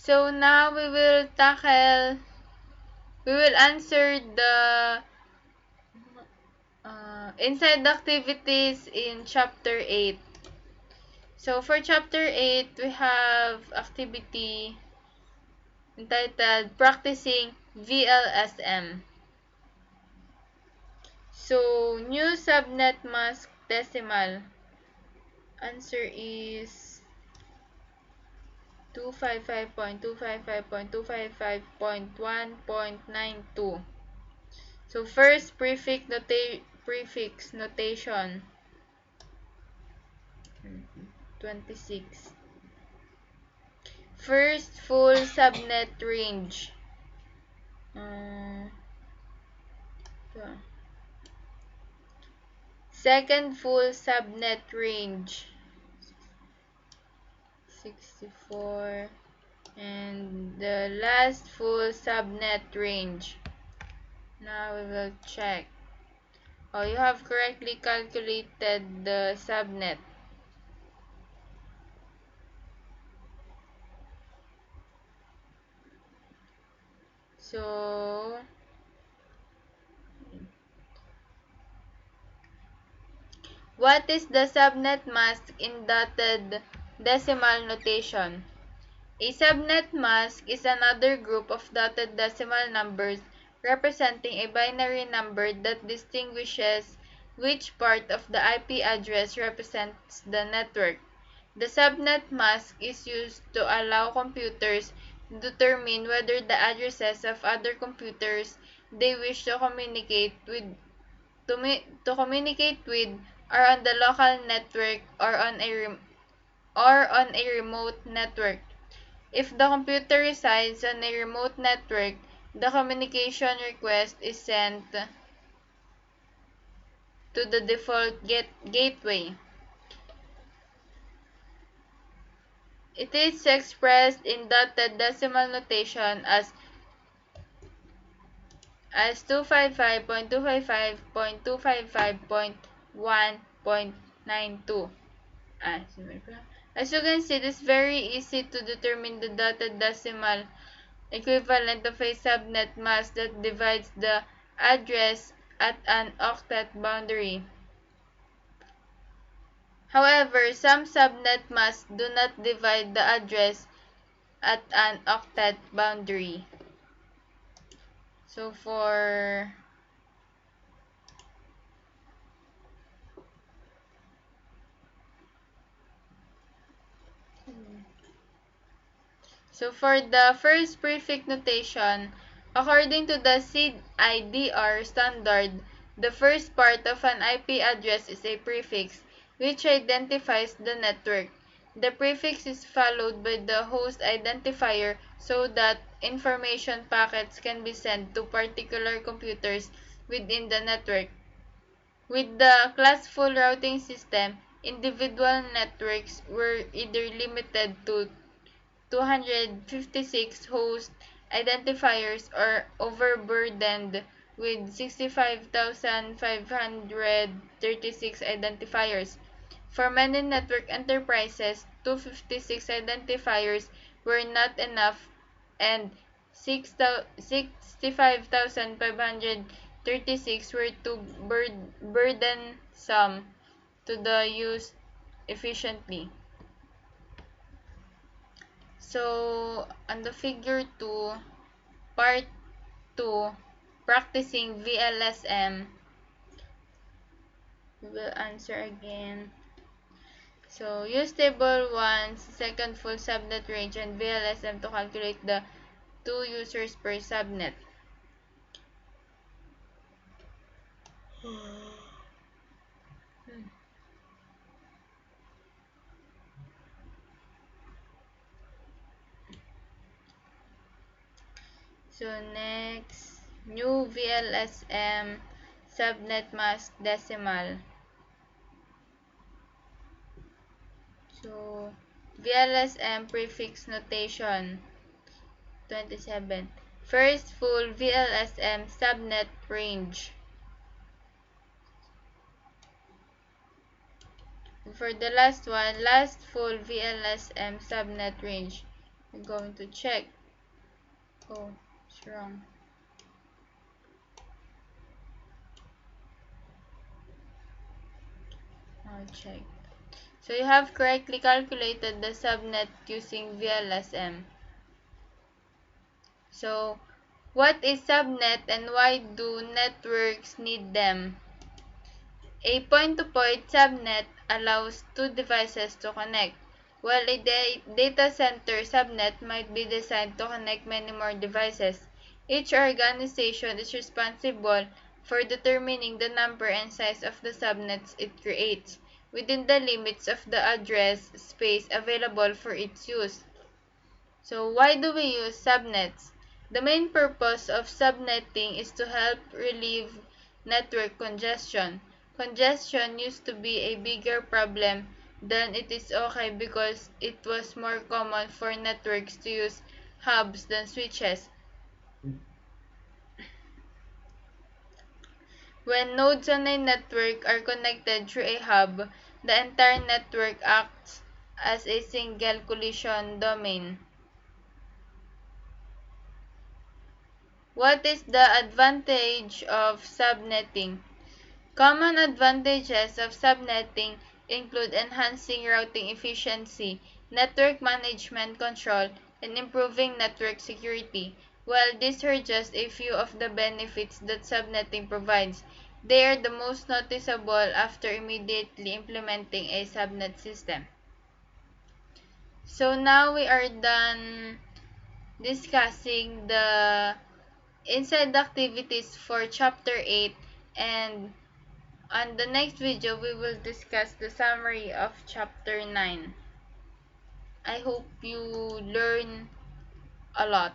So now we will answer the inside activities in chapter 8. So for chapter 8, we have activity entitled Practicing VLSM. So, new subnet mask decimal. Answer is 255.255.255.1.92. So, first prefix notation. 26. First full subnet range. Ito. Second full subnet range. 64. And the last full subnet range. Now we will check. Oh, you have correctly calculated the subnet. So, what is the subnet mask in dotted decimal notation? A subnet mask is another group of dotted decimal numbers representing a binary number that distinguishes which part of the IP address represents the network. The subnet mask is used to allow computers to determine whether the addresses of other computers they wish to communicate with are on the local network or on a remote network. If the computer resides on a remote network, the communication request is sent to the default gateway. It is expressed in dotted decimal notation as 255.255.255.1.92. As you can see, it is very easy to determine the dotted decimal equivalent of a subnet mask that divides the address at an octet boundary. However, some subnet masks do not divide the address at an octet boundary. So for the first prefix notation, according to the CIDR standard, the first part of an IP address is a prefix, which identifies the network. The prefix is followed by the host identifier so that information packets can be sent to particular computers within the network. With the classful routing system, individual networks were either limited to 256 host identifiers or overburdened with 65,536 identifiers. For many network enterprises, 256 identifiers were not enough and 65,536 were too burdensome to the use efficiently. So, on the figure 2, part 2, practicing VLSM, we will answer again. So, use table 1's second full subnet range and VLSM to calculate the 2 users per subnet. So, next, new VLSM subnet mask decimal. So, VLSM prefix notation 27. First full VLSM subnet range. For the last one, last full VLSM subnet range We're going to check. Oh, it's wrong. I'll check. So you have correctly calculated the subnet using VLSM. So, what is subnet and why do networks need them? A point-to-point subnet allows two devices to connect, while a data center subnet might be designed to connect many more devices. Each organization is responsible for determining the number and size of the subnets it creates, within the limits of the address space available for its use. So why do we use subnets? The main purpose of subnetting is to help relieve network congestion. Congestion used to be a bigger problem than it is okay because it was more common for networks to use hubs than switches. When nodes on a network are connected through a hub, the entire network acts as a single collision domain. What is the advantage of subnetting? Common advantages of subnetting include enhancing routing efficiency, network management control, and improving network security. While these are just a few of the benefits that subnetting provides, they are the most noticeable after immediately implementing a subnet system. So now we are done discussing the inside activities for chapter 8, and on the next video we will discuss the summary of chapter 9. I hope you learn a lot.